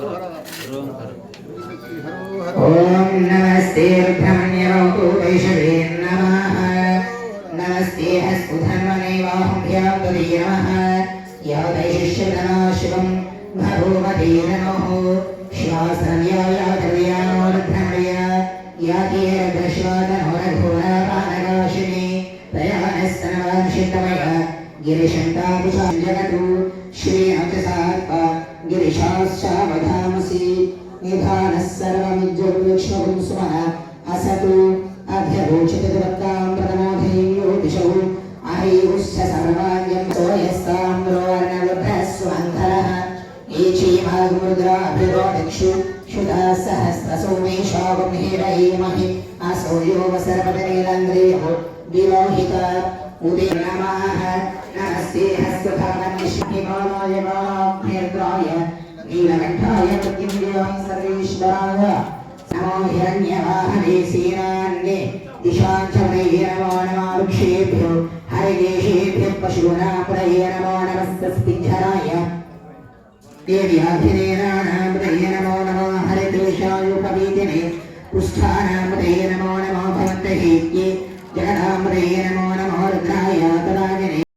ओम नमस्ते रुद्रमण्यवतु वैष्णवे नमः। नमस्ते हस्तुधन्वने बाहुभ्यां तदे नमः। या वैशिष्यधनो शिवं भगवते नमः। शिवासनव्यायाधव्यानो रुद्रमण्य याति रुद्रशिवाधनो रघुरापानकाशिनी तयानस्तनवांशितमय गिरिशन्ताभिषां जगतु श्रीअमृतसात्पा गिरिशाश्चावधामसि निधानः सर्वमिज्जगुलक्ष्मगुं सुमः असतु अध्यरोचितवक्तां प्रथमोधेयो दिशौ आयुश्च सर्वाण्यं सोयस्ताम्रोर्णवभ्रस्वन्धरः एचीमागुमुद्राभिरोदिक्षु शुधा सहस्रसोमेशावमहेरयेमहि असोयो सर्वतनीलन्द्रेयो विलोहिता उदे नमः। नमस्ते हस्तभागनिष्ठिमानाय माभ्यर्द्राय नीलकण्ठाय मृत्युञ्जयाय सर्वेश्वराय नमो हिरण्यवाहने सेनान्ये दिशाञ्चमये नमो नमः। वृक्षेभ्यो हरिकेशेभ्यः पशूनां पुरये नमो नमस्तस्तिञ्जराय देव्याभिने नानामृतये नमो नमः। हरिकेशायुपवीतिने पुष्ठानामृतये नमो नमः। भवन्तहेत्ये जगदामृतये नमो नमः। रुद्राय तदाय